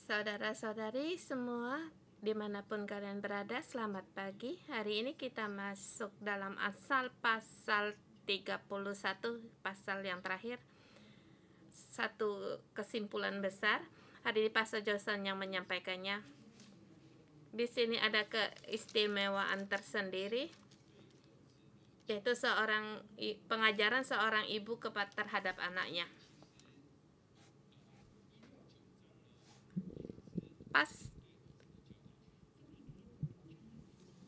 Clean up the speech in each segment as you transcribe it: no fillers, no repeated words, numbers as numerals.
Saudara-saudari semua, dimanapun kalian berada, selamat pagi. Hari ini kita masuk dalam Amsal pasal 31, pasal yang terakhir. Satu kesimpulan besar. Hari ini Pastor Johnson yang menyampaikannya. Di sini ada keistimewaan tersendiri, yaitu pengajaran seorang ibu terhadap anaknya.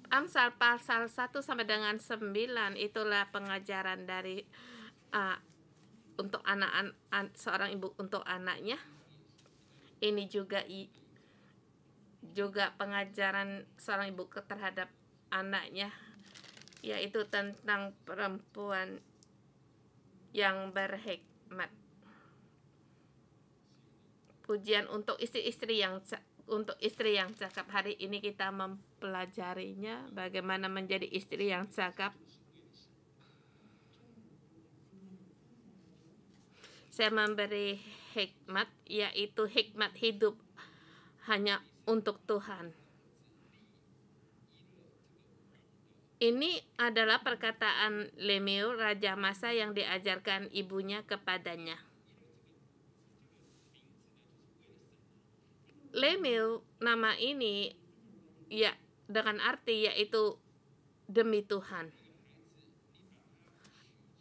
Amsal pasal 1 sampai dengan 9 itulah pengajaran dari untuk seorang ibu untuk anaknya. Ini juga pengajaran seorang ibu terhadap anaknya, yaitu tentang perempuan yang berhikmat. Pujian untuk istri yang cakap. Hari ini kita mempelajarinya, bagaimana menjadi istri yang cakap. Saya memberi hikmat, yaitu hikmat hidup hanya untuk Tuhan. Ini adalah perkataan Lemuel, raja Masa, yang diajarkan ibunya kepadanya. Lemuel, nama ini dengan arti yaitu demi Tuhan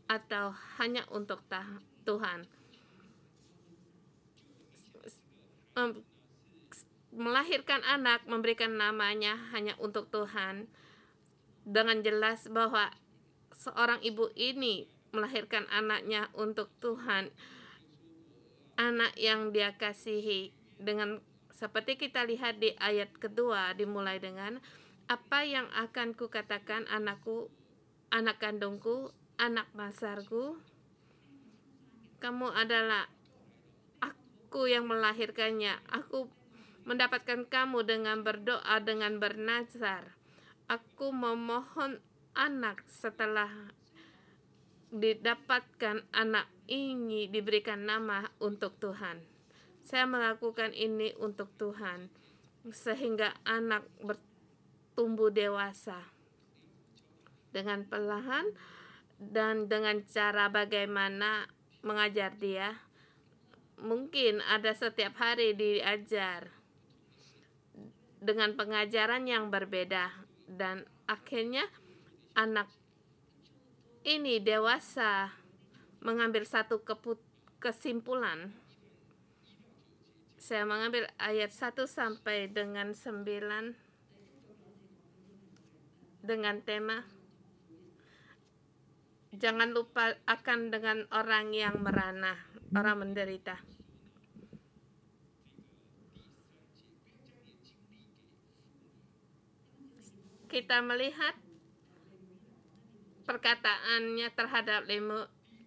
atau hanya untuk Tuhan. Melahirkan anak, memberikan namanya hanya untuk Tuhan, dengan jelas bahwa seorang ibu ini melahirkan anaknya untuk Tuhan, anak yang dia kasihi. Dengan seperti kita lihat di ayat kedua, dimulai dengan, apa yang akan kukatakan anakku, anak kandungku, anak masarku, kamu adalah aku yang melahirkannya. Aku mendapatkan kamu dengan berdoa, dengan bernazar. Aku memohon anak. Setelah didapatkan anak ini, diberikan nama untuk Tuhan. Saya melakukan ini untuk Tuhan, sehingga anak bertumbuh dewasa dengan perlahan dan dengan cara bagaimana mengajar dia. Mungkin ada setiap hari diajar dengan pengajaran yang berbeda, dan akhirnya anak ini dewasa mengambil satu kesimpulan. Saya mengambil ayat 1 sampai dengan 9 dengan tema, jangan lupa akan dengan orang yang merana, orang menderita. Kita melihat perkataannya terhadap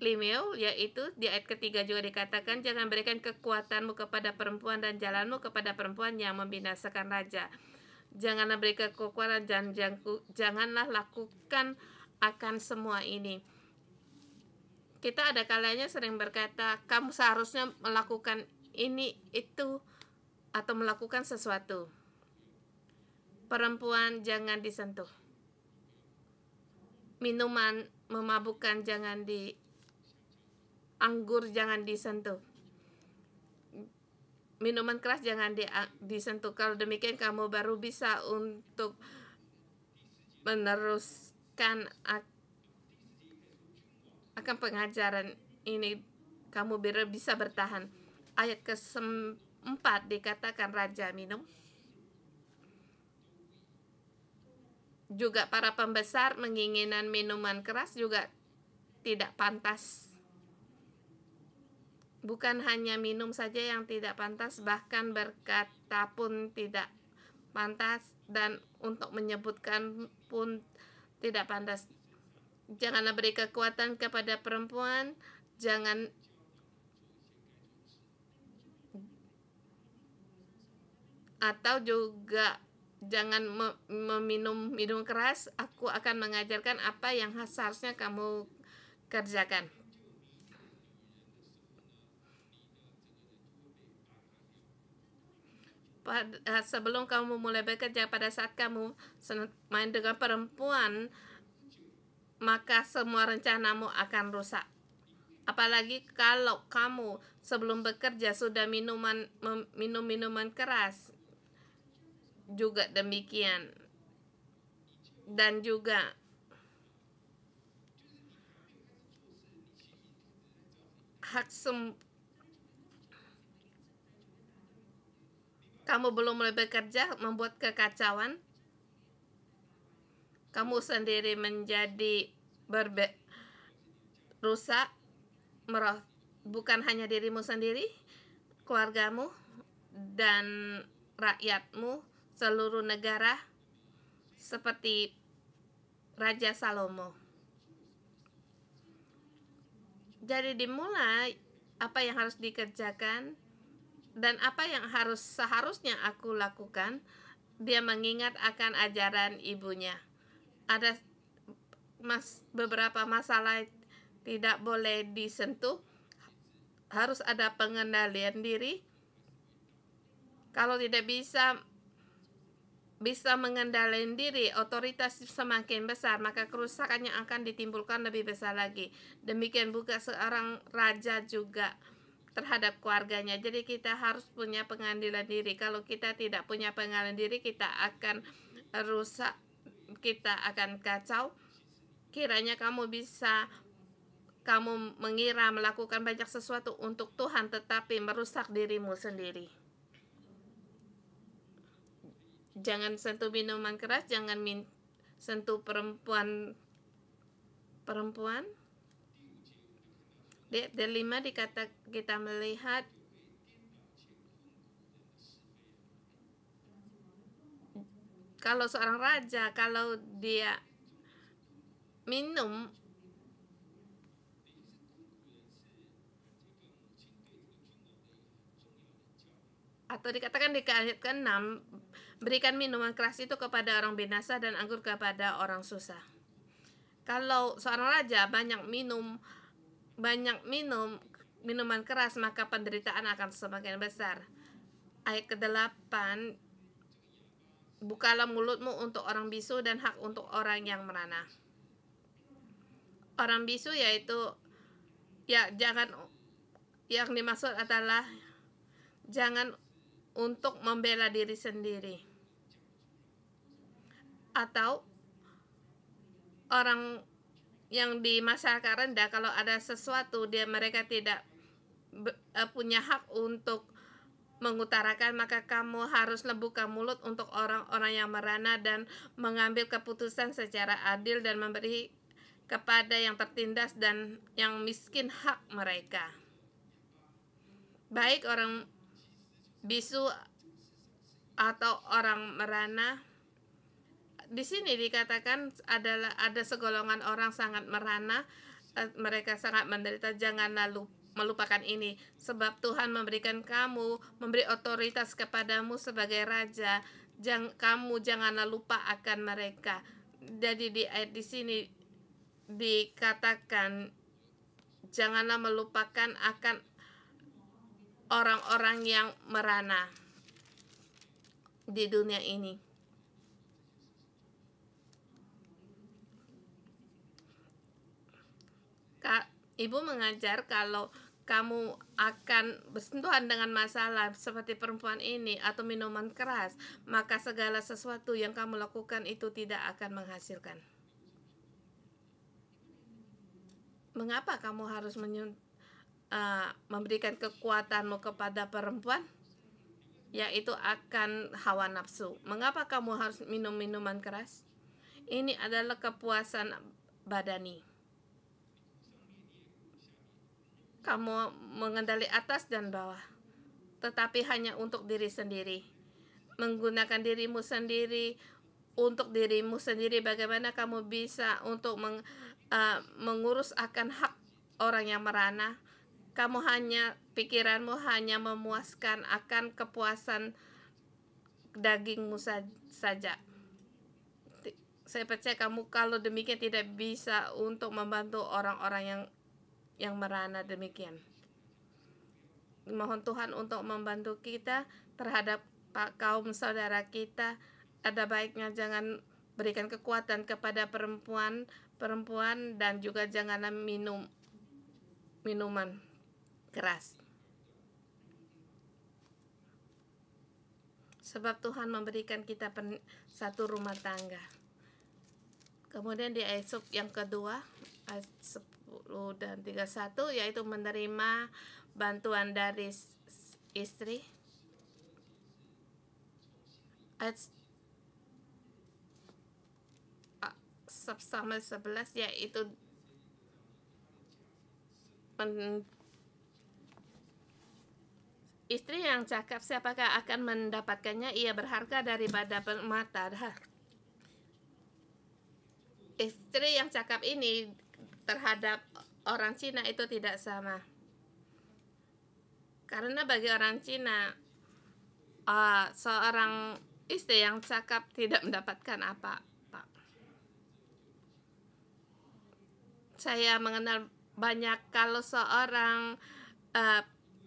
Lemuel, yaitu di ayat ketiga juga dikatakan, jangan berikan kekuatanmu kepada perempuan dan jalanmu kepada perempuan yang membinasakan raja. Janganlah beri kekuatan dan janganlah lakukan akan semua ini. Kita ada kalanya sering berkata, kamu seharusnya melakukan ini, itu, atau melakukan sesuatu. Perempuan jangan disentuh. Minuman memabukkan jangan anggur jangan disentuh. Minuman keras jangan disentuh. Kalau demikian kamu baru bisa untuk meneruskan akan pengajaran ini, kamu bisa bertahan. Ayat ke-4 dikatakan raja minum. Juga para pembesar menginginkan minuman keras juga tidak pantas. Bukan hanya minum saja yang tidak pantas, bahkan berkata pun tidak pantas, dan untuk menyebutkan pun tidak pantas. Janganlah beri kekuatan kepada perempuan, atau juga jangan meminum minum keras. Aku akan mengajarkan apa yang seharusnya kamu kerjakan. sebelum kamu mulai bekerja, pada saat kamu main dengan perempuan, maka semua rencanamu akan rusak. Apalagi kalau kamu sebelum bekerja sudah minum minuman keras, juga demikian. Dan juga kamu belum mulai bekerja membuat kekacauan, kamu sendiri menjadi rusak, bukan hanya dirimu sendiri, keluargamu, dan rakyatmu, seluruh negara, seperti Raja Salomo. Jadi dimulai apa yang harus dikerjakan dan apa yang seharusnya aku lakukan. Dia mengingat akan ajaran ibunya. Ada beberapa masalah tidak boleh disentuh, harus ada pengendalian diri. Kalau tidak bisa mengendalikan diri, otoritas semakin besar, maka kerusakannya akan ditimbulkan lebih besar lagi. Demikian juga seorang raja juga terhadap keluarganya. Jadi kita harus punya pengadilan diri. Kalau kita tidak punya pengadilan diri, kita akan rusak, kita akan kacau. Kiranya kamu mengira melakukan banyak sesuatu untuk Tuhan, tetapi merusak dirimu sendiri. Jangan sentuh minuman keras, jangan sentuh perempuan. Di 5 kita melihat kalau seorang raja, kalau dia minum atau dikatakan di ayat ke-6, berikan minuman keras itu kepada orang binasa dan anggur kepada orang susah. Kalau seorang raja banyak minum minuman keras, maka penderitaan akan semakin besar. Ayat ke-8, bukalah mulutmu untuk orang bisu dan hak untuk orang yang merana. Orang bisu yaitu yang dimaksud adalah jangan untuk membela diri sendiri, atau orang yang di masyarakat rendah, kalau ada sesuatu mereka tidak punya hak untuk mengutarakan, maka kamu harus membuka mulut untuk orang-orang yang merana dan mengambil keputusan secara adil dan memberi kepada yang tertindas dan yang miskin hak mereka. Baik orang bisu atau orang merana. Di sini dikatakan ada segolongan orang sangat merana, mereka sangat menderita. Jangan lalu melupakan ini, sebab Tuhan memberi otoritas kepadamu sebagai raja. Kamu janganlah lupa akan mereka. Jadi di sini dikatakan janganlah melupakan akan orang-orang yang merana di dunia ini. Ibu mengajar kalau kamu akan bersentuhan dengan masalah seperti perempuan ini atau minuman keras, maka segala sesuatu yang kamu lakukan itu tidak akan menghasilkan. Mengapa kamu harus memberikan kekuatanmu kepada perempuan? Yaitu akan hawa nafsu. Mengapa kamu harus minum minuman keras? Ini adalah kepuasan badani. Kamu mengendali atas dan bawah, tetapi hanya untuk diri sendiri. Menggunakan dirimu sendiri untuk dirimu sendiri. Bagaimana kamu bisa untuk mengurus akan hak orang yang merana? Pikiranmu hanya memuaskan akan kepuasan dagingmu saja. Saya percaya kamu kalau demikian tidak bisa untuk membantu orang-orang yang merana demikian. Mohon Tuhan untuk membantu kita terhadap Pak, kaum saudara kita, ada baiknya jangan berikan kekuatan kepada perempuan dan juga janganlah minum minuman keras. Sebab Tuhan memberikan kita satu rumah tangga. Kemudian di ayat yang kedua, ayat 10 dan 31, yaitu menerima bantuan dari istri. Ayat sama 11, yaitu istri yang cakap, siapakah akan mendapatkannya? Ia berharga daripada permata. Istri yang cakap ini terhadap orang Cina itu tidak sama. Karena bagi orang Cina, seorang istri yang cakap tidak mendapatkan apa-apa. Saya mengenal banyak, kalau seorang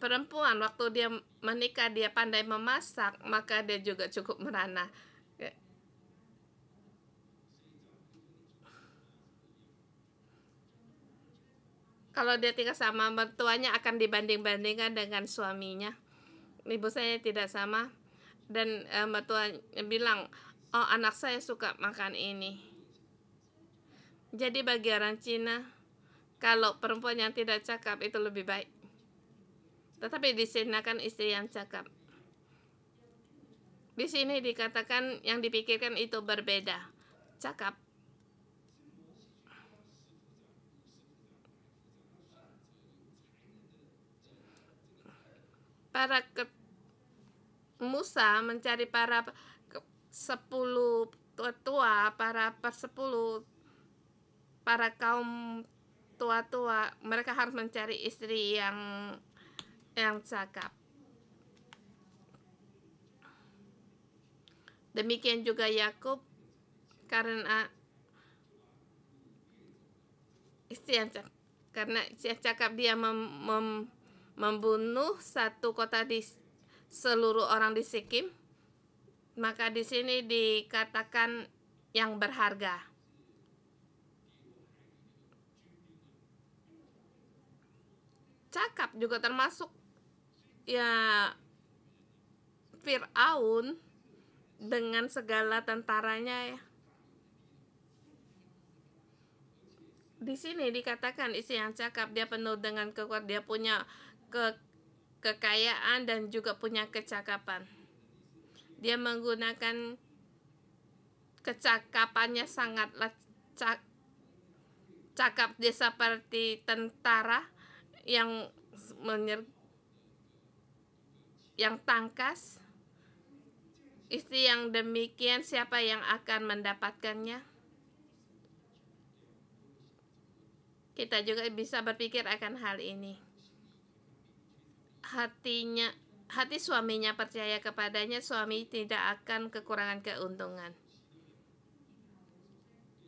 perempuan waktu dia menikah dia pandai memasak, maka dia juga cukup merana. Kalau dia tinggal sama mertuanya akan dibanding-bandingkan dengan suaminya. Ibu saya tidak sama, dan mertuanya bilang, oh anak saya suka makan ini. Jadi bagi orang Cina, kalau perempuan yang tidak cakap itu lebih baik. Tetapi di sini kan istri yang cakap. Di sini dikatakan yang dipikirkan itu berbeda. Cakap. Musa mencari para 10 tua, para persepuluh, para kaum tua-tua, mereka harus mencari istri yang cakap. Demikian juga Yakub, karena istri yang cakap dia membunuh satu kota di seluruh orang di Sikim, maka di sini dikatakan yang berharga. Cakap juga termasuk ya Fir'aun dengan segala tentaranya ya. Di sini dikatakan istri yang cakap, dia penuh dengan kekuatan, dia punya kekayaan dan juga punya kecakapan. Dia menggunakan kecakapannya sangatlah cakap, dia seperti tentara yang tangkas. Istri yang demikian, siapa yang akan mendapatkannya? Kita juga bisa berpikir akan hal ini. Hati suaminya percaya kepadanya, suami tidak akan kekurangan keuntungan.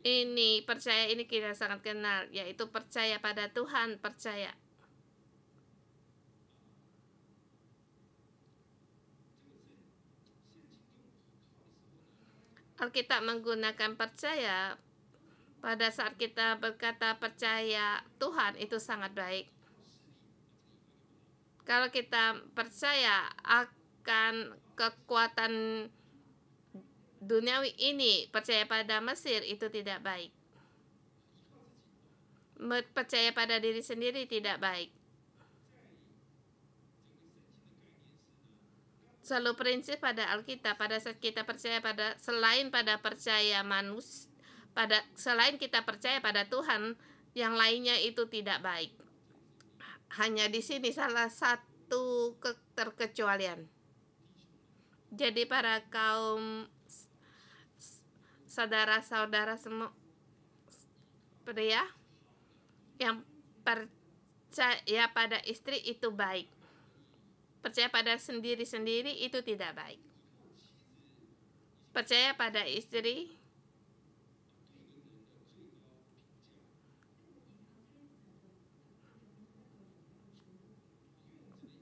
Ini percaya, ini kita sangat kenal, yaitu percaya pada Tuhan, percaya. Alkitab menggunakan percaya. Pada saat kita berkata percaya Tuhan, itu sangat baik. Kalau kita percaya akan kekuatan duniawi ini, percaya pada Mesir, itu tidak baik. Percaya pada diri sendiri tidak baik. Selalu prinsip pada Alkitab, pada saat kita percaya selain pada percaya manusia, selain kita percaya pada Tuhan, yang lainnya itu tidak baik. Hanya di sini salah satu keterkecualian. Jadi para kaum saudara-saudara semua pria yang percaya pada istri itu baik. Percaya pada sendiri-sendiri itu tidak baik. Percaya pada istri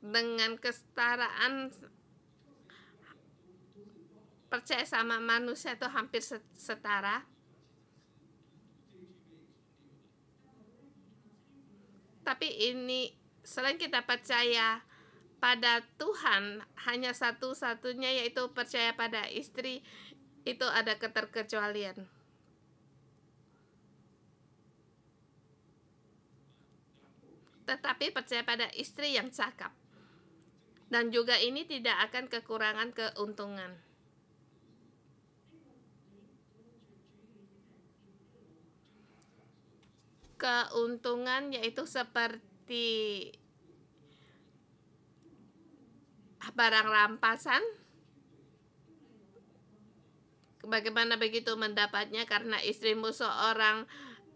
dengan kesetaraan percaya sama manusia itu hampir setara. Tapi ini selain kita percaya pada Tuhan, hanya satu-satunya yaitu percaya pada istri, itu ada keterkecualian. Tetapi percaya pada istri yang cakap. Dan juga ini tidak akan kekurangan keuntungan. Keuntungan yaitu seperti barang rampasan. Bagaimana begitu mendapatnya? Karena istrimu seorang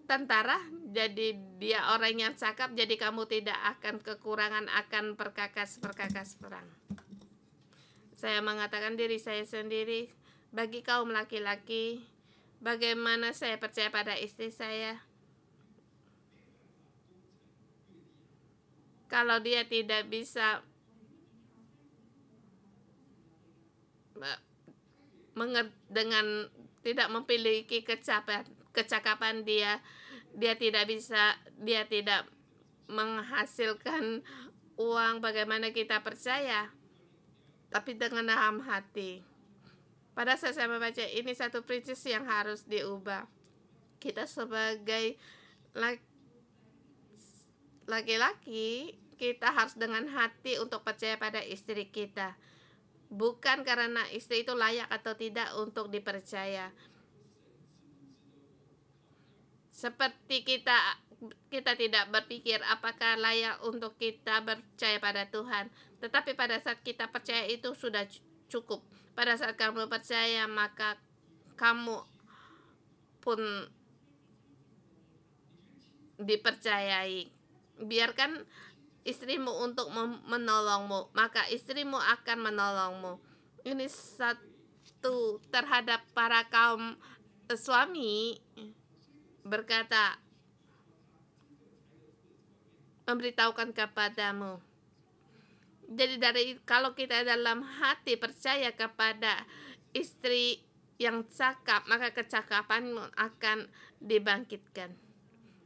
tentara, jadi dia orang yang cakap, jadi kamu tidak akan kekurangan akan perkakas perang. Saya mengatakan diri saya sendiri, bagi kaum laki-laki, bagaimana saya percaya pada istri saya? Kalau dia tidak bisa dengan tidak memiliki kecakapan, dia tidak menghasilkan uang, bagaimana kita percaya? Tapi dengan dalam hati. Pada saat saya membaca ini, satu prinsip yang harus diubah. Kita sebagai laki-laki, kita harus dengan hati untuk percaya pada istri kita. Bukan karena istri itu layak atau tidak untuk dipercaya. Seperti kita tidak berpikir apakah layak untuk kita percaya pada Tuhan. Tetapi pada saat kita percaya itu sudah cukup. Pada saat kamu percaya, maka kamu pun dipercayai. Biarkan istrimu untuk menolongmu, maka istrimu akan menolongmu. Ini satu terhadap para kaum suami, berkata, memberitahukan kepadamu. Jadi kalau kita dalam hati percaya kepada istri yang cakap, maka kecakapanmu akan dibangkitkan.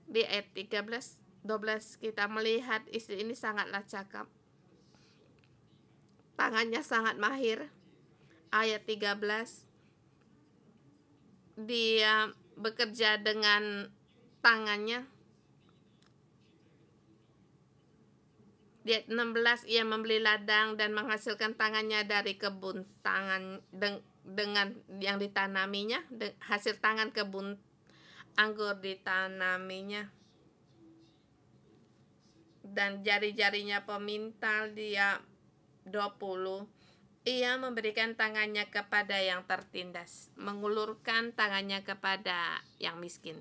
Di ayat 13-12 kita melihat istri ini sangatlah cakap. Tangannya sangat mahir. Ayat 13, dia bekerja dengan tangannya. Di ayat 16, ia membeli ladang dan menghasilkan tangannya dari kebun tangan dengan yang ditanaminya, hasil tangan kebun anggur ditanaminya. Dan jari-jarinya pemintal, dia 20. Ia memberikan tangannya kepada yang tertindas, mengulurkan tangannya kepada yang miskin.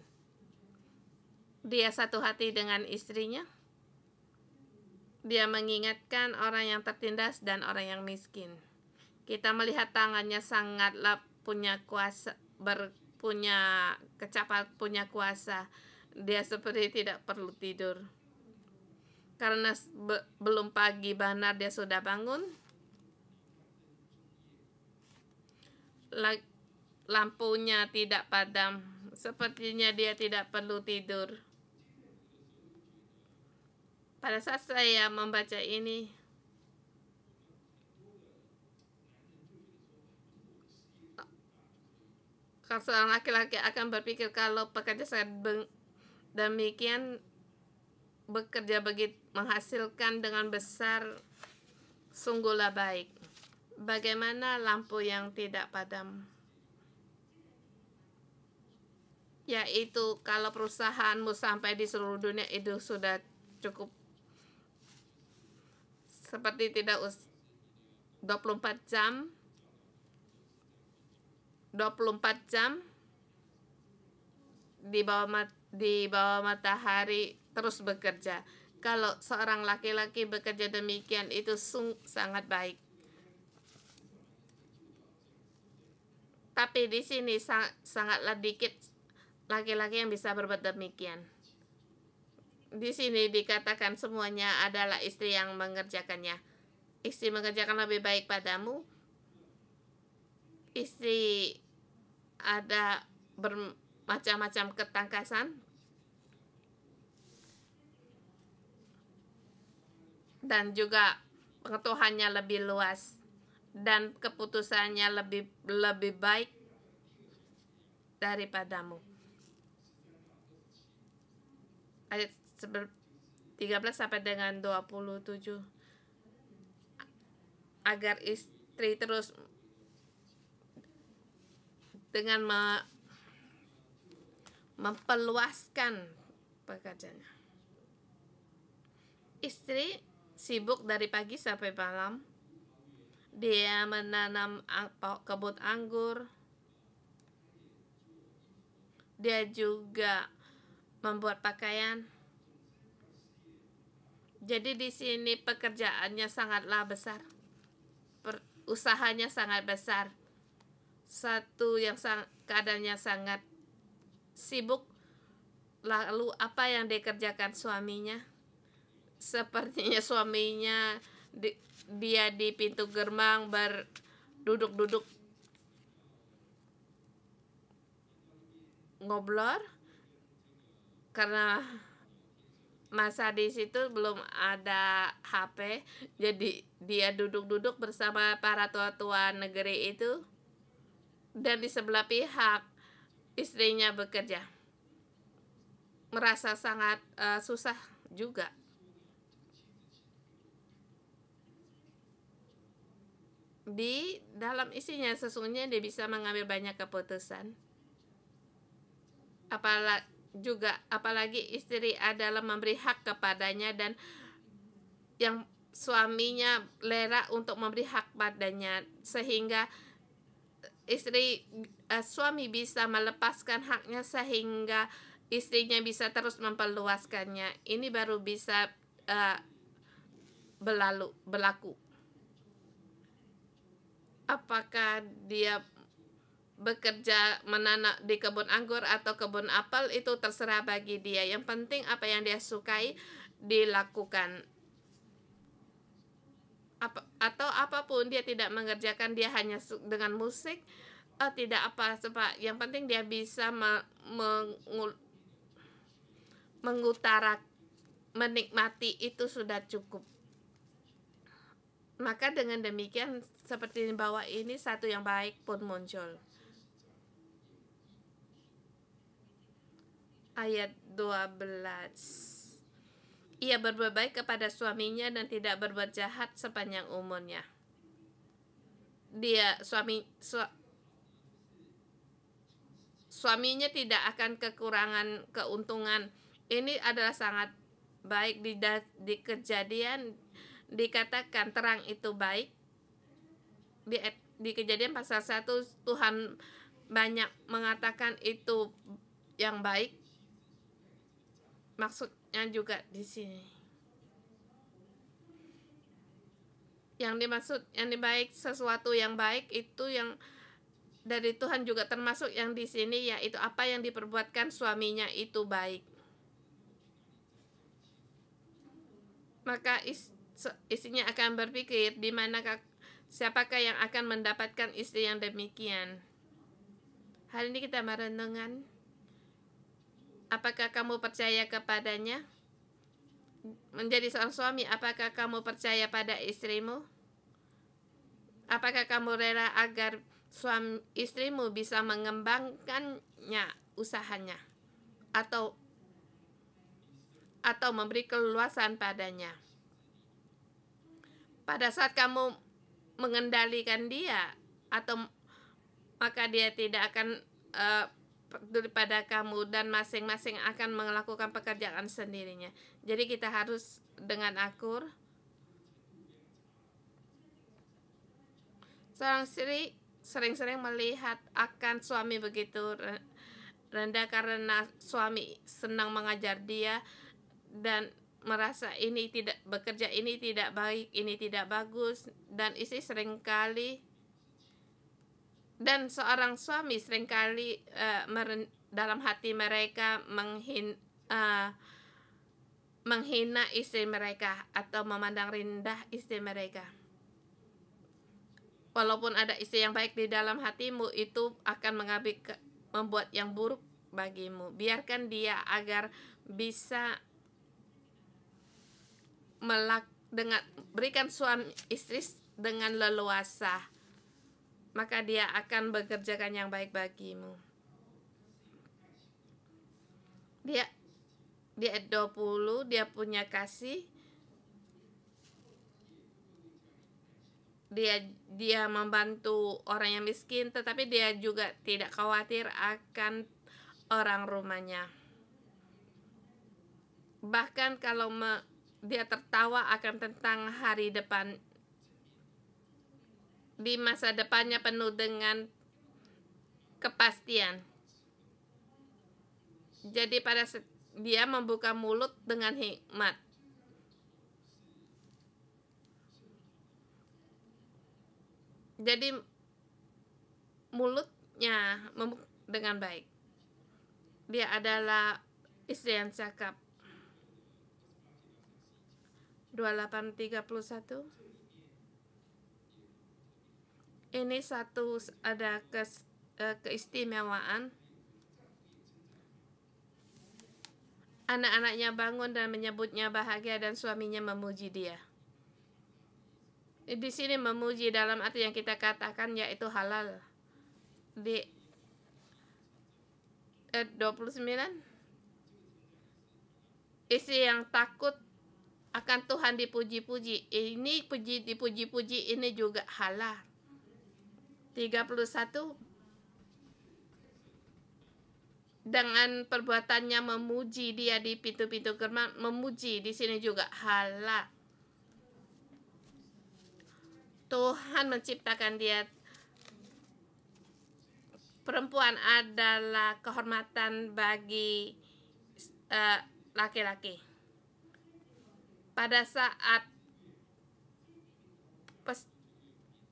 Dia satu hati dengan istrinya. Dia mengingatkan orang yang tertindas dan orang yang miskin. Kita melihat tangannya sangatlah punya kuasa, punya kecapat, punya kuasa. Dia seperti tidak perlu tidur. Karena belum pagi benar dia sudah bangun. Lampunya tidak padam. Sepertinya dia tidak perlu tidur. Pada saat saya membaca ini, kalau seorang laki-laki akan berpikir kalau pekerja saya demikian bekerja begitu menghasilkan dengan besar, sungguhlah baik. Bagaimana lampu yang tidak padam? Yaitu kalau perusahaanmu sampai di seluruh dunia itu sudah cukup. Seperti tidak 24 jam di bawah matahari terus bekerja. Kalau seorang laki-laki bekerja demikian, itu sangat baik. Tapi di sini sangatlah dikit laki-laki yang bisa berbuat demikian. Di sini dikatakan semuanya adalah istri yang mengerjakannya. Istri mengerjakan lebih baik padamu. istri ada bermacam-macam ketangkasan dan juga pengetahuannya lebih luas dan keputusannya lebih baik daripadamu. Ayat 13 sampai dengan 27. Agar istri terus dengan memperluaskan pekerjaannya. Istri sibuk dari pagi sampai malam. Dia menanam kebun anggur. Dia juga membuat pakaian. Jadi di sini pekerjaannya sangatlah besar. Usahanya sangat besar. Satu yang keadaannya sangat sibuk. Lalu apa yang dikerjakan suaminya? Sepertinya suaminya dia di pintu gerbang berduduk-duduk ngobrol karena masa di situ belum ada HP, jadi dia duduk-duduk bersama para tua-tua negeri itu, dan di sebelah pihak istrinya bekerja, merasa sangat susah juga. Di dalam isinya sesungguhnya dia bisa mengambil banyak keputusan. Apalagi istri adalah memberi hak kepadanya, dan yang suaminya rela untuk memberi hak padanya, sehingga suami bisa melepaskan haknya sehingga istrinya bisa terus memperluaskannya. Ini baru bisa berlaku. Apakah dia bekerja menanam di kebun anggur atau kebun apel, itu terserah bagi dia. Yang penting apa yang dia sukai dilakukan. Atau apapun dia tidak mengerjakan, dia hanya dengan musik, tidak apa, sebab yang penting dia bisa menikmati, itu sudah cukup. Maka dengan demikian seperti di bawah ini, satu yang baik pun muncul. Ayat 12. Ia berbuat baik kepada suaminya dan tidak berbuat jahat sepanjang umurnya. Suaminya tidak akan kekurangan keuntungan. Ini adalah sangat baik. Di Kejadian dikatakan terang itu baik. Di Kejadian pasal 1 Tuhan banyak mengatakan itu yang baik. Maksudnya juga di sini. Yang dimaksud yang baik, sesuatu yang baik itu yang dari Tuhan juga termasuk yang di sini, yaitu apa yang diperbuatkan suaminya itu baik. Maka istrinya akan berpikir, di manakah, siapakah yang akan mendapatkan istri yang demikian. Hari ini kita merenungkan, apakah kamu percaya kepadanya? Menjadi seorang suami, apakah kamu percaya pada istrimu? Apakah kamu rela agar istrimu bisa mengembangkannya usahanya, atau memberi keluasan padanya? Pada saat kamu mengendalikan dia, maka dia tidak akan daripada kamu, dan masing-masing akan melakukan pekerjaan sendirinya. Jadi kita harus dengan akur. Seorang istri sering-sering melihat akan suami begitu rendah karena suami senang mengajar dia dan merasa ini tidak bekerja, ini tidak baik, ini tidak bagus, dan istri seringkali dan seorang suami seringkali dalam hati mereka menghina istri mereka atau memandang rendah istri mereka. Walaupun ada istri yang baik di dalam hatimu, itu akan membuat yang buruk bagimu. Biarkan dia agar bisa berikan suami istri dengan leluasa, maka dia akan bekerjakan yang baik bagimu. Dia 20, dia punya kasih, dia membantu orang yang miskin, tetapi dia juga tidak khawatir akan orang rumahnya. Bahkan kalau dia tertawa akan tentang hari depan, di masa depannya penuh dengan kepastian. Jadi dia membuka mulut dengan hikmat. Jadi mulutnya dengan baik. Dia adalah istri yang cakap. 2831. Ini ada keistimewaan. Anak-anaknya bangun dan menyebutnya bahagia dan suaminya memuji dia. Di sini memuji dalam arti yang kita katakan yaitu halal. Di 29, istri yang takut akan Tuhan dipuji-puji. Ini dipuji-puji ini juga halal. 31, dengan perbuatannya memuji dia di pintu-pintu gerbang, memuji di sini juga halal. Tuhan menciptakan dia. Perempuan adalah kehormatan bagi laki-laki. Pada saat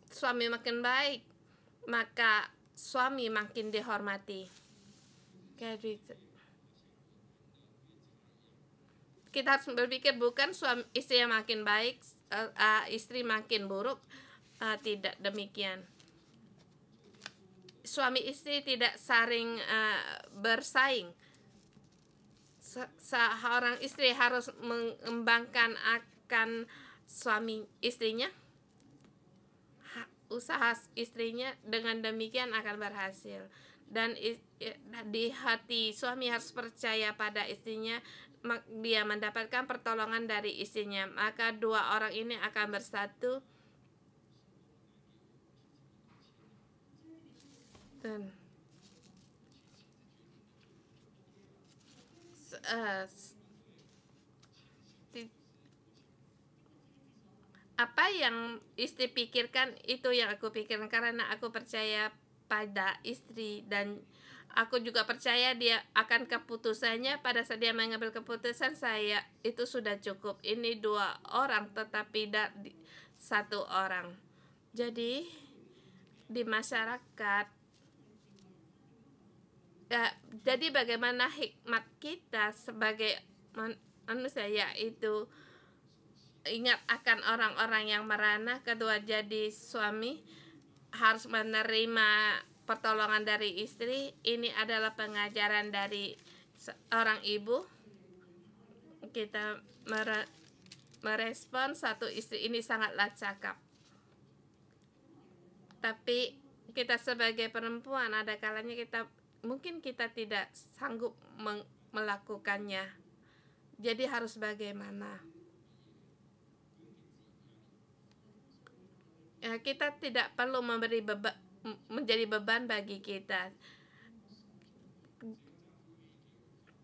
suami makin baik, maka suami makin dihormati. Kita harus berpikir bukan istri yang makin baik, istri makin buruk. Tidak demikian. Suami istri tidak saling bersaing. Seorang istri harus mengembangkan akan suami istrinya, usaha istrinya, dengan demikian akan berhasil. Dan di hati suami harus percaya pada istrinya, dia mendapatkan pertolongan dari istrinya, maka dua orang ini akan bersatu. Dan apa yang istri pikirkan itu yang aku pikirkan, karena aku percaya pada istri, dan aku juga percaya dia akan keputusannya. Pada saat dia mengambil keputusan, saya itu sudah cukup. Ini dua orang tetapi tidak satu orang. Jadi di masyarakat, jadi bagaimana hikmat kita sebagai manusia, yaitu ingat akan orang-orang yang merana. Kedua, jadi suami harus menerima pertolongan dari istri. Ini adalah pengajaran dari seorang ibu. Kita merespon satu istri ini sangatlah cakap. Tapi kita sebagai perempuan, ada kalanya mungkin kita tidak sanggup melakukannya. Jadi harus bagaimana? Kita tidak perlu menjadi beban bagi kita.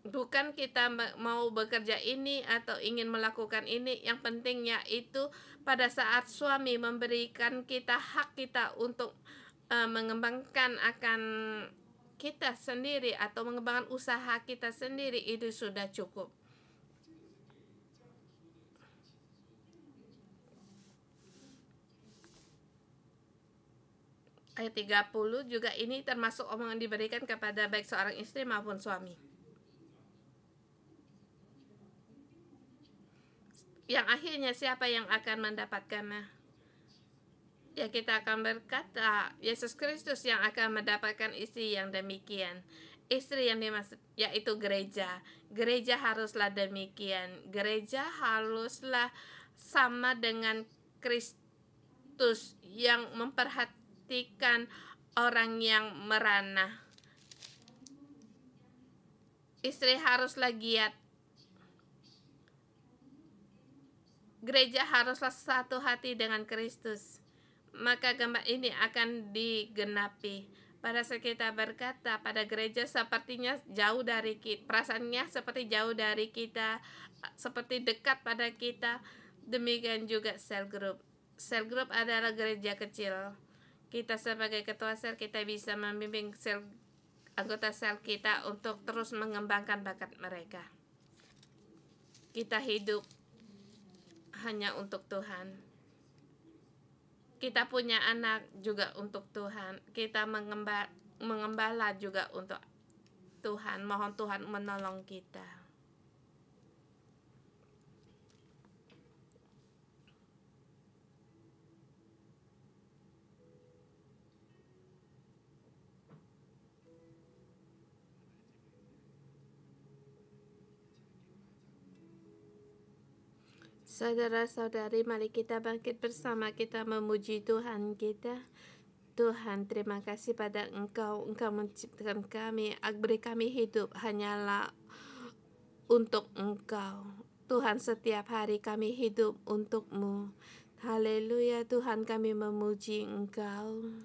Bukan kita mau bekerja ini atau ingin melakukan ini. Yang penting yaitu pada saat suami memberikan kita hak kita untuk mengembangkan akan kita sendiri atau mengembangkan usaha kita sendiri, itu sudah cukup. Ayat 30 juga ini termasuk omongan diberikan kepada baik seorang istri maupun suami. Yang akhirnya siapa yang akan mendapatkannya? Ya, kita akan berkata Yesus Kristus yang akan mendapatkan istri yang demikian. Istri yang dimaksud yaitu gereja. Gereja haruslah demikian. Gereja haruslah sama dengan Kristus yang memperhatikan orang yang merana. Istri haruslah giat. Gereja haruslah satu hati dengan Kristus. Maka gambar ini akan digenapi. Pada saat kita berkata pada gereja sepertinya jauh dari kita, perasaannya seperti jauh dari kita, seperti dekat pada kita. Demikian juga sel group. Sel group adalah gereja kecil. Kita sebagai ketua sel, kita bisa membimbing sel anggota sel kita untuk terus mengembangkan bakat mereka. Kita hidup hanya untuk Tuhan. Kita punya anak juga untuk Tuhan. Kita mengembala juga untuk Tuhan. Mohon Tuhan menolong kita. Saudara-saudari, mari kita bangkit bersama, kita memuji Tuhan kita. Tuhan, terima kasih pada Engkau. Engkau menciptakan kami, beri kami hidup hanyalah untuk Engkau. Tuhan, setiap hari kami hidup untuk-Mu. Haleluya, Tuhan, kami memuji Engkau.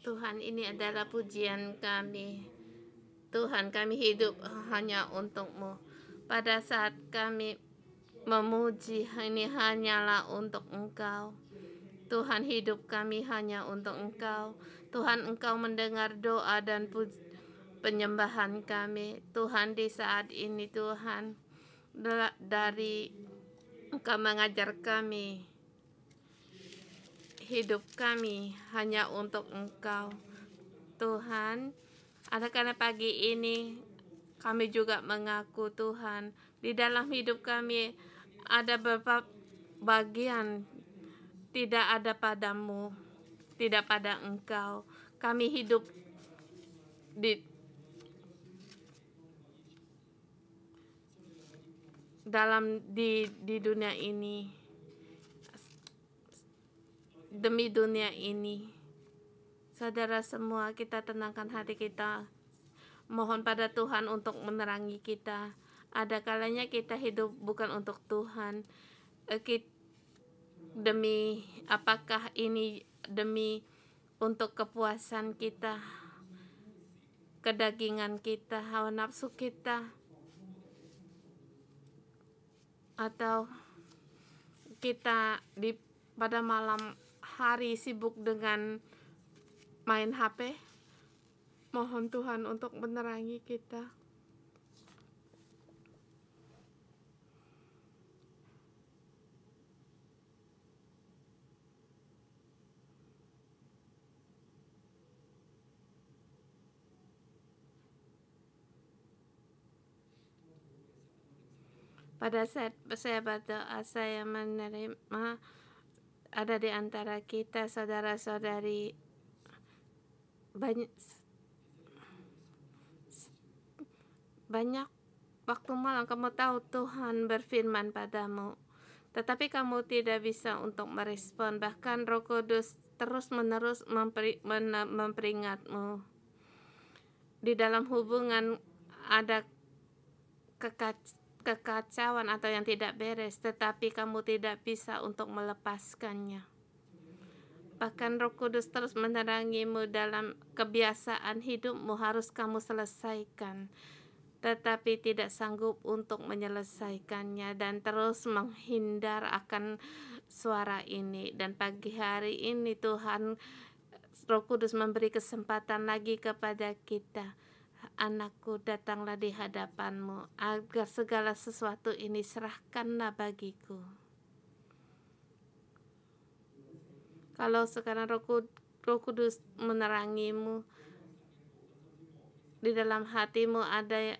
Tuhan, ini adalah pujian kami. Tuhan, kami hidup hanya untuk-Mu. Pada saat kami memuji, ini hanyalah untuk Engkau. Tuhan, hidup kami hanya untuk Engkau. Tuhan, Engkau mendengar doa dan penyembahan kami. Tuhan, di saat ini Tuhan, dari Engkau mengajar kami, hidup kami hanya untuk Engkau. Tuhan, ada karena pagi ini kami juga mengaku Tuhan, di dalam hidup kami ada beberapa bagian tidak ada padamu, tidak pada Engkau. Kami hidup di dunia ini, demi dunia ini. Saudara semua, kita tenangkan hati kita. Mohon pada Tuhan untuk menerangi kita. Ada kalanya kita hidup bukan untuk Tuhan. Demi apakah ini demi untuk kepuasan kita, kedagingan kita, hawa nafsu kita, atau kita pada malam hari sibuk dengan main HP. Mohon Tuhan untuk menerangi kita. Pada saat saya berdoa, saya menerima ada di antara kita saudara-saudari banyak waktu malam kamu tahu Tuhan berfirman padamu, tetapi kamu tidak bisa untuk merespon. Bahkan Roh Kudus terus-menerus memperingatmu. Di dalam hubungan ada kekacauan atau yang tidak beres, tetapi kamu tidak bisa untuk melepaskannya. Bahkan Roh Kudus terus menerangimu dalam kebiasaan hidupmu harus kamu selesaikan, tetapi tidak sanggup untuk menyelesaikannya dan terus menghindar akan suara ini. Dan pagi hari ini Tuhan, Roh Kudus memberi kesempatan lagi kepada kita. Anakku, datanglah di hadapanmu, agar segala sesuatu ini serahkanlah bagiku. Kalau sekarang Roh Kudus menerangimu, di dalam hatimu ada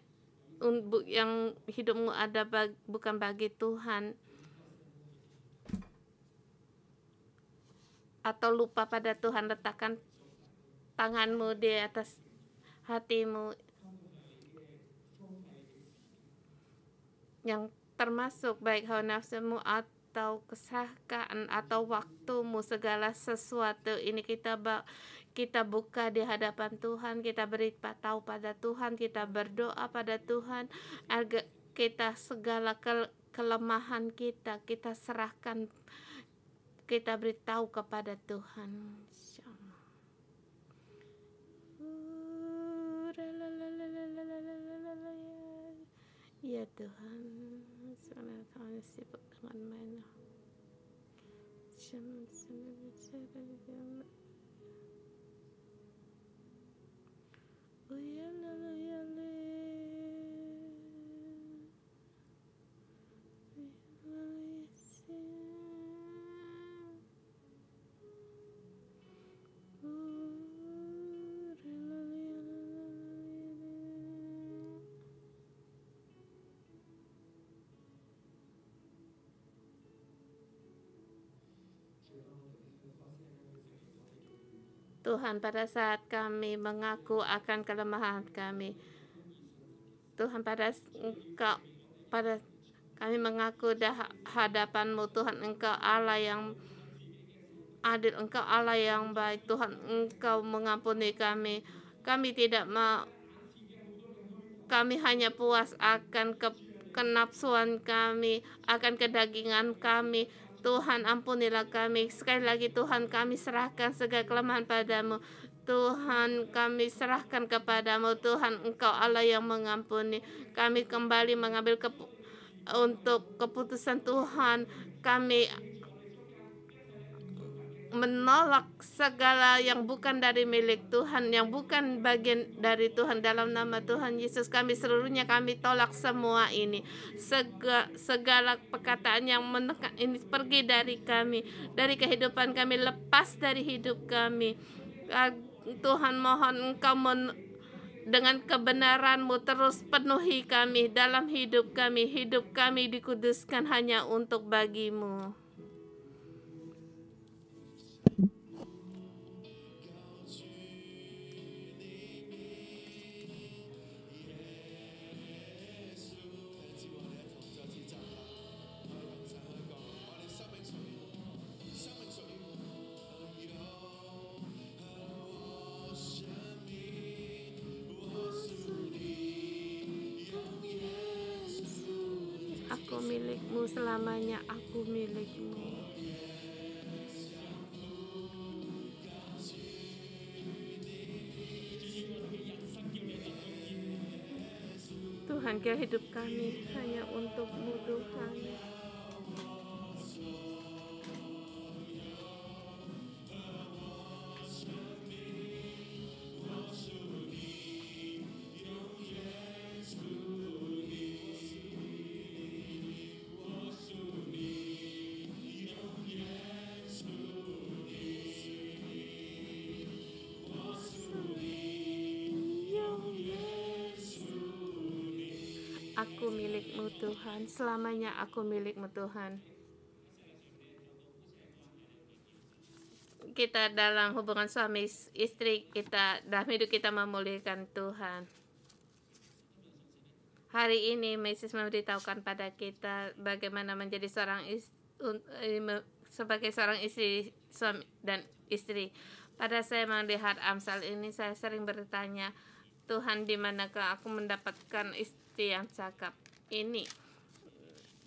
yang hidupmu ada bukan bagi Tuhan, atau lupa pada Tuhan, letakkan tanganmu di atas hatimu, yang termasuk baik hawa nafsumu atau kesakaan atau waktumu, segala sesuatu ini kita buka di hadapan Tuhan, kita beri tahu pada Tuhan, kita berdoa pada Tuhan agar kita segala kelemahan kita serahkan, kita beritahu kepada Tuhan. Ya Tuhan, sekarang kami sibuk dengan main. Tuhan, pada saat kami mengaku akan kelemahan kami, Tuhan, pada kami mengaku di hadapan-Mu, Tuhan, Engkau Allah yang adil, Engkau Allah yang baik, Tuhan, Engkau mengampuni kami. Kami hanya puas akan kenafsuan kami, akan kedagingan kami. Tuhan, ampunilah kami. Sekali lagi Tuhan, kami serahkan segala kelemahan padamu. Tuhan, kami serahkan kepadamu. Tuhan, Engkau Allah yang mengampuni. Kami kembali mengambil untuk keputusan Tuhan. Kami menolak segala yang bukan dari milik Tuhan, yang bukan bagian dari Tuhan. Dalam nama Tuhan Yesus, kami seluruhnya kami tolak semua ini. Segala perkataan yang menekan ini pergi dari kami, dari kehidupan kami, lepas dari hidup kami. Tuhan, mohon Engkau dengan kebenaran-Mu terus penuhi kami dalam hidup kami. Hidup kami dikuduskan hanya untuk bagi-Mu. Aku milik-Mu selamanya, aku milik-Mu. Tuhan, kira hidup kami hanya untuk-Mu, Tuhan. Aku milik-Mu Tuhan, selamanya aku milik-Mu Tuhan. Kita dalam hubungan suami istri, kita dalam hidup kita memuliakan Tuhan. Hari ini Mesias memberitahukan pada kita bagaimana menjadi sebagai seorang istri, suami dan istri. Pada saya melihat Amsal ini, saya sering bertanya, Tuhan, di manakah aku mendapatkan istri yang cakap ini?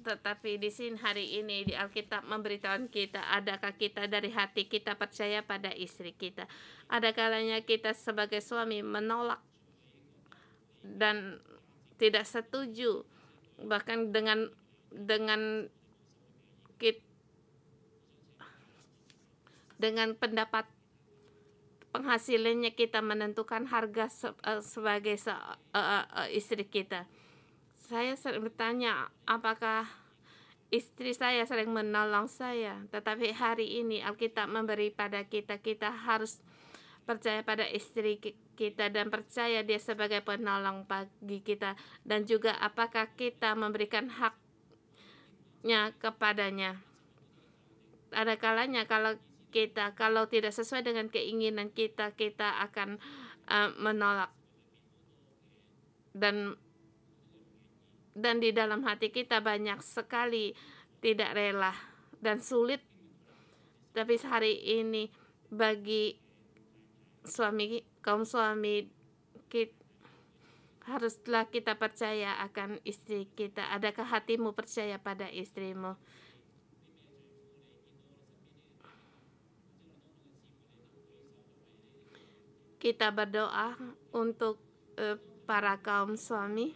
Tetapi di sini hari ini di Alkitab memberitahukan kita, adakah kita dari hati kita percaya pada istri kita? Ada kalanya kita sebagai suami menolak dan tidak setuju, bahkan dengan pendapat penghasilannya kita menentukan harga sebagai istri kita. Saya sering bertanya, apakah istri saya sering menolong saya? Tetapi hari ini Alkitab memberi pada kita harus percaya pada istri kita dan percaya dia sebagai penolong bagi kita. Dan juga apakah kita memberikan haknya kepadanya. Ada kalanya kalau tidak sesuai dengan keinginan kita akan menolak. Dan di dalam hati kita banyak sekali tidak rela dan sulit. Tapi hari ini bagi kaum suami haruslah kita percaya akan istri kita. Adakah hatimu percaya pada istrimu? Kita berdoa untuk para kaum suami.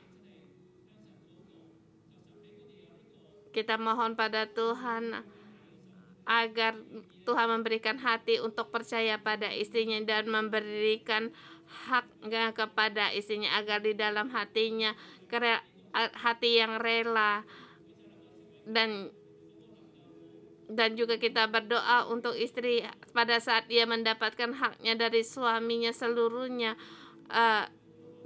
Kita mohon pada Tuhan agar Tuhan memberikan hati untuk percaya pada istrinya dan memberikan haknya kepada istrinya, agar di dalam hatinya hati yang rela. Dan juga kita berdoa untuk istri pada saat dia mendapatkan haknya dari suaminya seluruhnya,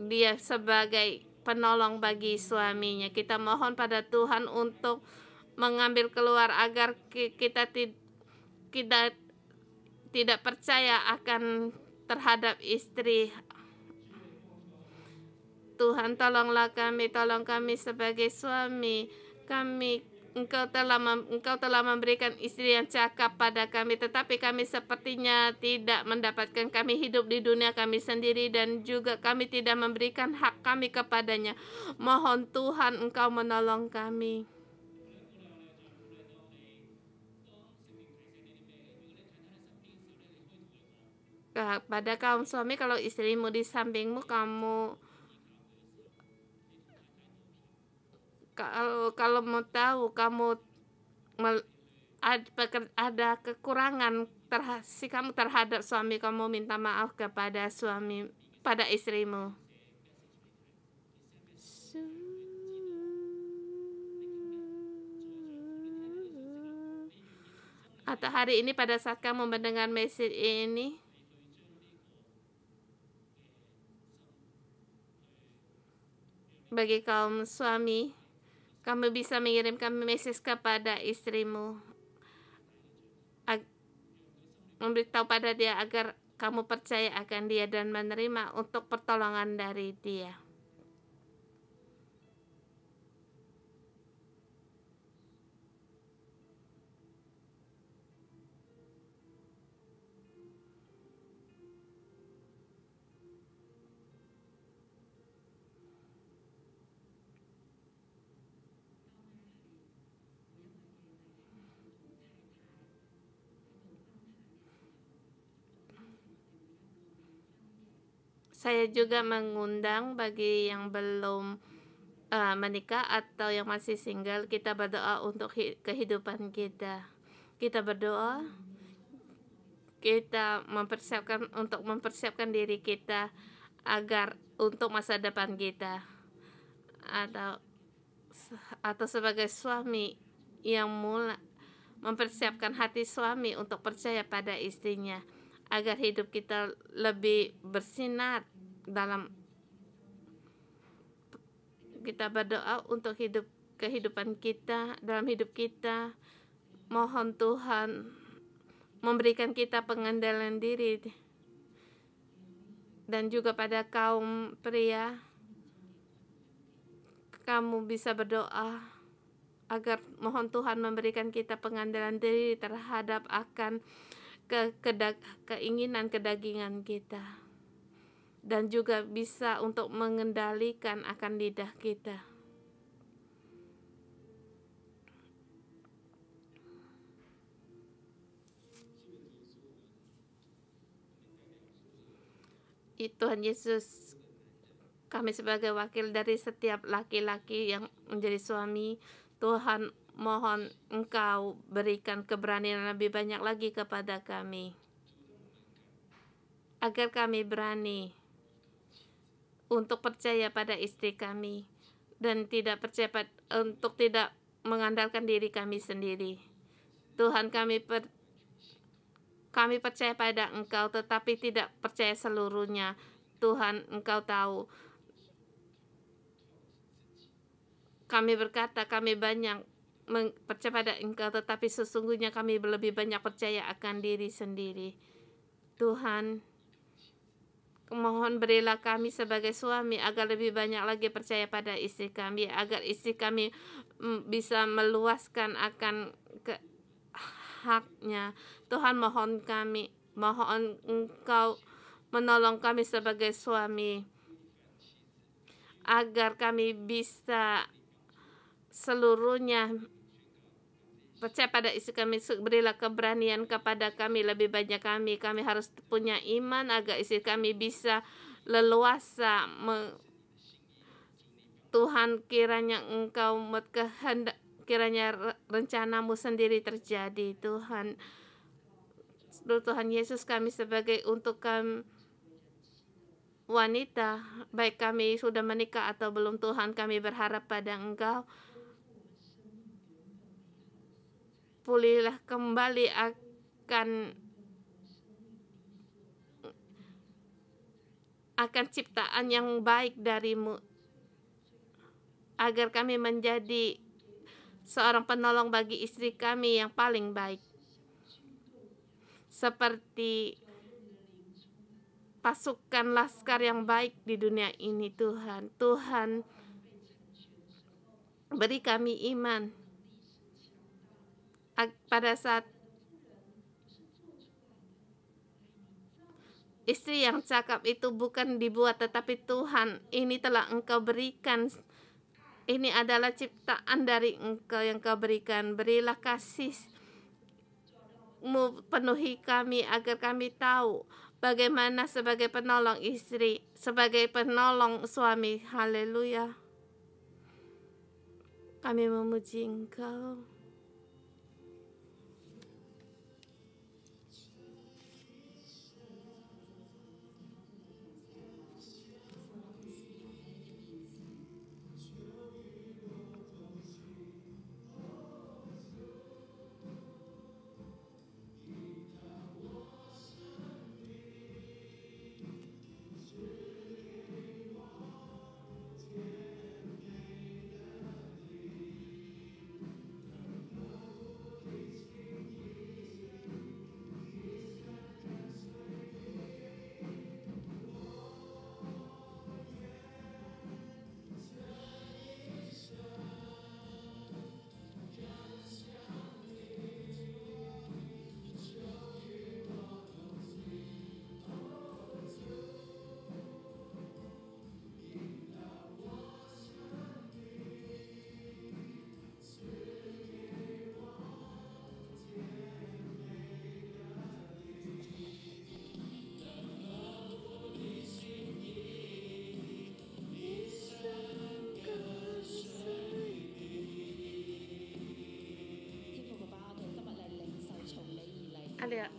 dia sebagai penolong bagi suaminya. Kita mohon pada Tuhan untuk mengambil keluar agar kita tidak percaya akan terhadap istri. Tuhan, tolong kami sebagai suami. Engkau telah memberikan istri yang cakap pada kami, tetapi kami sepertinya tidak mendapatkan. Kami hidup di dunia kami sendiri dan juga kami tidak memberikan hak kami kepadanya. Mohon Tuhan Engkau menolong kami. Pada kaum suami, kalau istrimu di sampingmu, kalau mau tahu kamu ada kekurangan kamu terhadap suami, kamu minta maaf kepada pada istrimu. Atau hari ini pada saat kamu mendengar message ini, bagi kaum suami, kamu bisa mengirimkan message kepada istrimu, memberitahu pada dia agar kamu percaya akan dia dan menerima untuk pertolongan dari dia. Saya juga mengundang bagi yang belum menikah atau yang masih single, kita berdoa untuk kehidupan kita. Kita berdoa, kita mempersiapkan diri kita agar untuk masa depan kita, atau sebagai suami yang mempersiapkan hati suami untuk percaya pada istrinya agar hidup kita lebih bersinar. Kita berdoa untuk kehidupan kita, dalam hidup kita. Mohon Tuhan memberikan kita pengendalian diri. Dan juga pada kaum pria, kamu bisa berdoa agar mohon Tuhan memberikan kita pengendalian diri terhadap akan keinginan kedagingan kita, dan juga bisa untuk mengendalikan akan lidah kita. Tuhan Yesus, kami sebagai wakil dari setiap laki-laki yang menjadi suami, Tuhan mohon Engkau berikan keberanian lebih banyak lagi kepada kami, agar kami berani untuk percaya pada istri kami dan tidak mengandalkan diri kami sendiri. Tuhan, kami percaya pada Engkau, tetapi tidak percaya seluruhnya. Tuhan, Engkau tahu. Kami berkata kami banyak percaya pada Engkau, tetapi sesungguhnya kami lebih banyak percaya akan diri sendiri. Tuhan, mohon berilah kami sebagai suami agar lebih banyak lagi percaya pada istri kami, agar istri kami bisa meluaskan akan haknya. Tuhan, mohon Engkau menolong kami sebagai suami agar kami bisa seluruhnya percaya pada istri kami. Berilah keberanian kepada kami, lebih banyak kami harus punya iman agar istri kami bisa leluasa. Tuhan, kiranya Engkau kiranya rencanamu sendiri terjadi. Tuhan Yesus, kami sebagai untuk wanita, baik kami sudah menikah atau belum, Tuhan, kami berharap pada Engkau. Pulihlah kembali akan ciptaan yang baik darimu, agar kami menjadi seorang penolong bagi istri kami yang paling baik, seperti pasukan laskar yang baik di dunia ini. Tuhan, beri kami iman pada saat istri yang cakap itu bukan dibuat, tetapi Tuhan, ini telah Engkau berikan. Ini adalah ciptaan dari Engkau yang Kau berikan. Berilah kasih-Mu, penuhi kami agar kami tahu bagaimana sebagai penolong istri, sebagai penolong suami. Haleluya. Kami memuji Engkau.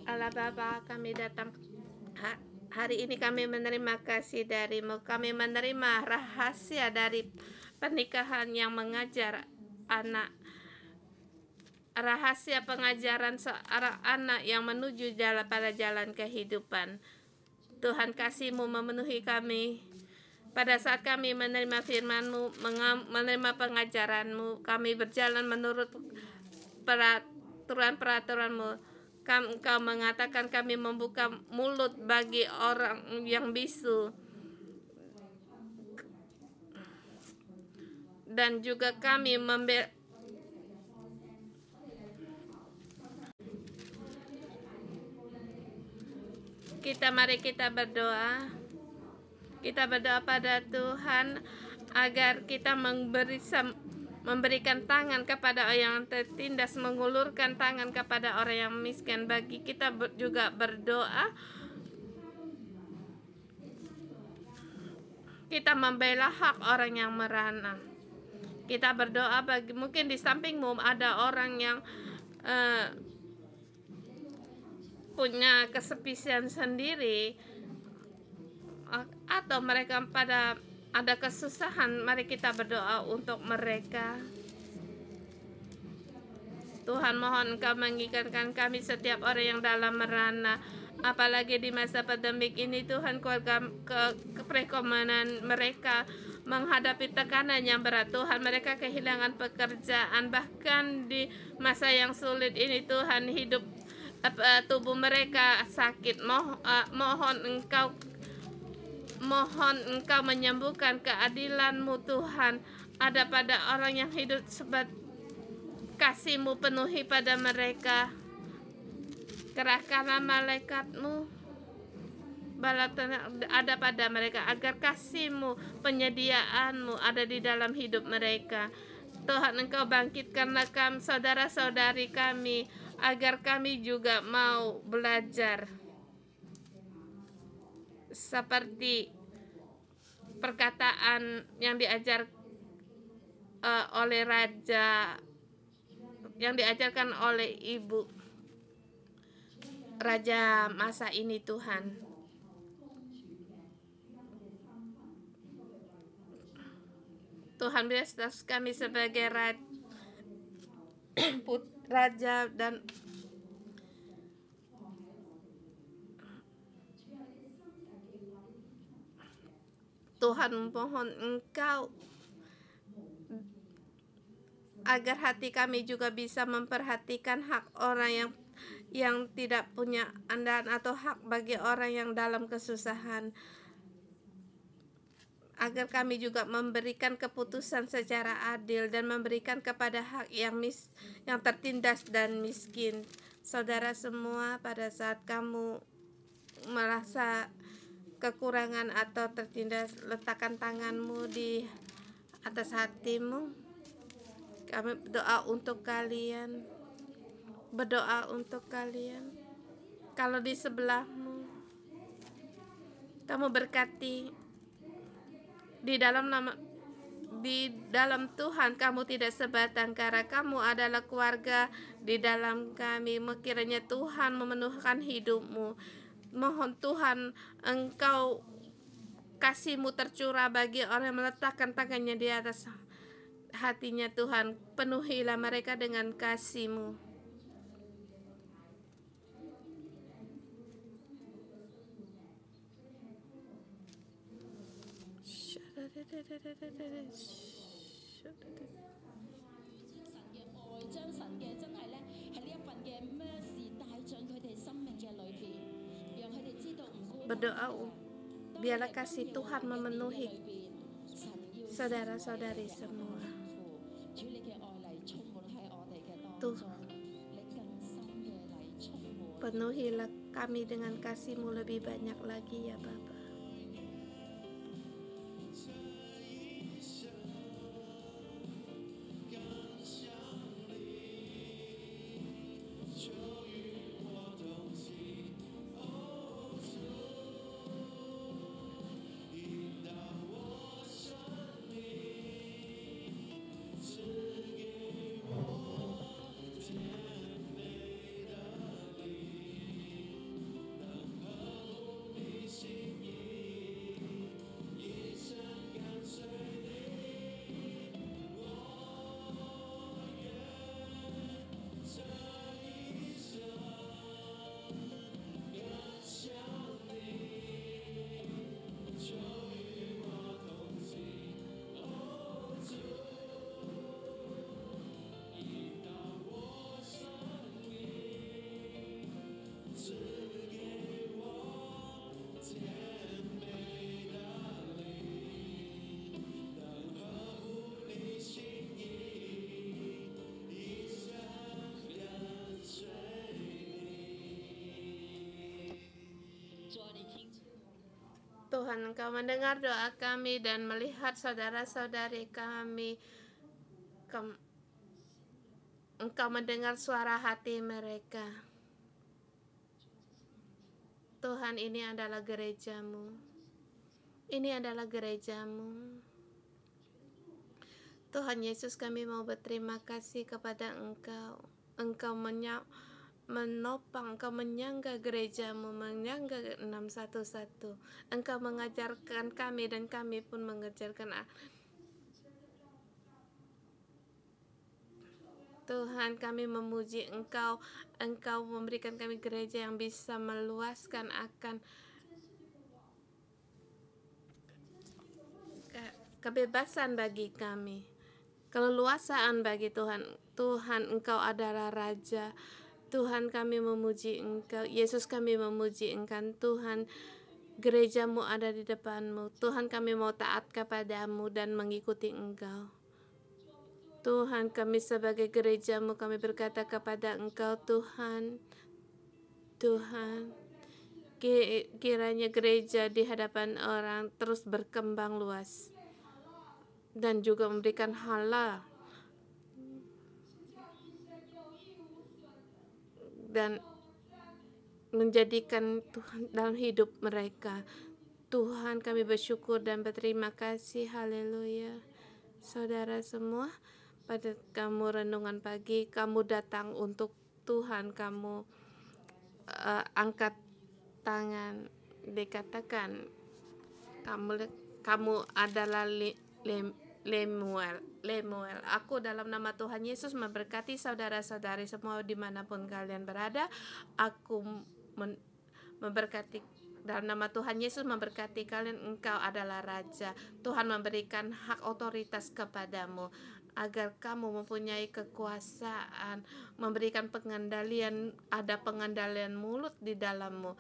Allah Bapa, kami datang hari ini, kami menerima kasih dari-Mu. Kami menerima rahasia dari pernikahan yang mengajar anak, rahasia pengajaran seorang anak yang menuju pada jalan kehidupan. Tuhan, kasih-Mu memenuhi kami. Pada saat kami menerima firman-Mu, menerima pengajaran-Mu, kami berjalan menurut peraturan-peraturan-Mu. Engkau mengatakan kami membuka mulut bagi orang yang bisu, dan juga kami mari kita berdoa. Kita berdoa pada Tuhan agar kita memberikan tangan kepada orang yang tertindas, mengulurkan tangan kepada orang yang miskin. Bagi kita juga berdoa, kita membela hak orang yang merana. Kita berdoa bagi, mungkin di sampingmu ada orang yang punya kesepian sendiri, atau mereka pada ada kesusahan. Mari kita berdoa untuk mereka. Tuhan, mohon Engkau mengingatkan kami setiap orang yang dalam merana, apalagi di masa pandemik ini. Tuhan, keluarga perekonomian mereka menghadapi tekanan yang berat. Tuhan, mereka kehilangan pekerjaan, bahkan di masa yang sulit ini. Tuhan, hidup tubuh mereka sakit. Mohon Engkau menyembuhkan. Keadilan-Mu Tuhan ada pada orang yang hidup kasih-Mu penuhi pada mereka. Kerahkanlah malaikat-Mu ada pada mereka, agar kasih-Mu, penyediaan-Mu ada di dalam hidup mereka. Tuhan, Engkau bangkitkanlah kami, saudara-saudari kami, agar kami juga mau belajar seperti perkataan yang diajar oleh raja, yang diajarkan oleh ibu raja masa ini. Tuhan, Tuhan, biarlah kami sebagai raja dan Tuhan, mohon Engkau agar hati kami juga bisa memperhatikan hak orang yang tidak punya andalan, atau hak bagi orang yang dalam kesusahan, agar kami juga memberikan keputusan secara adil dan memberikan kepada hak yang tertindas dan miskin. Saudara semua, pada saat kamu merasa kekurangan atau tertindas, letakkan tanganmu di atas hatimu. Kami berdoa untuk kalian. Berdoa untuk kalian. Kalau di sebelahmu Kamu berkati di dalam Tuhan kamu tidak sebatang kara. Kamu adalah keluarga di dalam kami. Kiranya Tuhan memenuhkan hidupmu. Mohon Tuhan, Engkau kasih-Mu tercurah bagi orang yang meletakkan tangannya di atas hatinya. Tuhan, penuhilah mereka dengan kasih-Mu. Berdoa, biarlah kasih Tuhan memenuhi saudara-saudari semua. Penuhilah kami dengan kasih-Mu lebih banyak lagi ya Bapa. Tuhan, Engkau mendengar doa kami dan melihat saudara-saudari kami. Engkau mendengar suara hati mereka. Tuhan, ini adalah gereja-Mu. Ini adalah gereja-Mu. Tuhan Yesus, kami mau berterima kasih kepada Engkau. Engkau menopang, Engkau menyangga gereja-Mu, menyangga 611. Engkau mengajarkan kami dan kami pun mengajarkan. Tuhan, kami memuji Engkau. Engkau memberikan kami gereja yang bisa meluaskan akan kebebasan bagi kami, keleluasaan bagi Tuhan. Tuhan, Engkau adalah Raja. Tuhan, kami memuji Engkau. Yesus, kami memuji Engkau. Tuhan, gereja-Mu ada di depan-Mu. Tuhan, kami mau taat kepada-Mu dan mengikuti Engkau. Tuhan, kami sebagai gereja-Mu, kami berkata kepada Engkau, Tuhan, kiranya gereja di hadapan orang terus berkembang luas dan juga memberikan halal dan menjadikan Tuhan dalam hidup mereka. Tuhan, kami bersyukur dan berterima kasih. Haleluya. Saudara semua, pada kamu renungan pagi, kamu datang untuk Tuhan, kamu angkat tangan, dikatakan kamu adalah Lemuel. Aku dalam nama Tuhan Yesus memberkati saudara-saudari semua dimanapun kalian berada. Aku memberkati dalam nama Tuhan Yesus, memberkati kalian. Engkau adalah Raja. Tuhan memberikan hak otoritas kepadamu agar kamu mempunyai kekuasaan, memberikan pengendalian, ada pengendalian mulut di dalammu,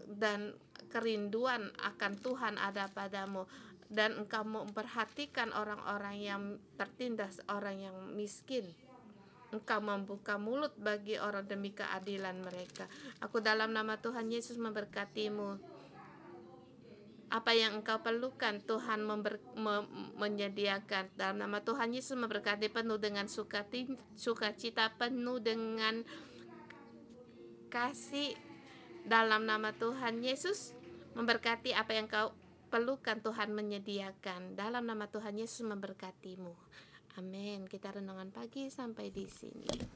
dan kerinduan akan Tuhan ada padamu, dan engkau memperhatikan orang-orang yang tertindas, orang yang miskin. Engkau membuka mulut bagi orang demi keadilan mereka. Aku dalam nama Tuhan Yesus memberkatimu. Apa yang engkau perlukan, Tuhan menyediakan. Dalam nama Tuhan Yesus memberkati, penuh dengan sukacita, penuh dengan kasih. Dalam nama Tuhan Yesus memberkati apa yang kau perlukan. Tuhan menyediakan. Dalam nama Tuhan Yesus memberkatimu. Amin. Kita renungan pagi sampai di sini.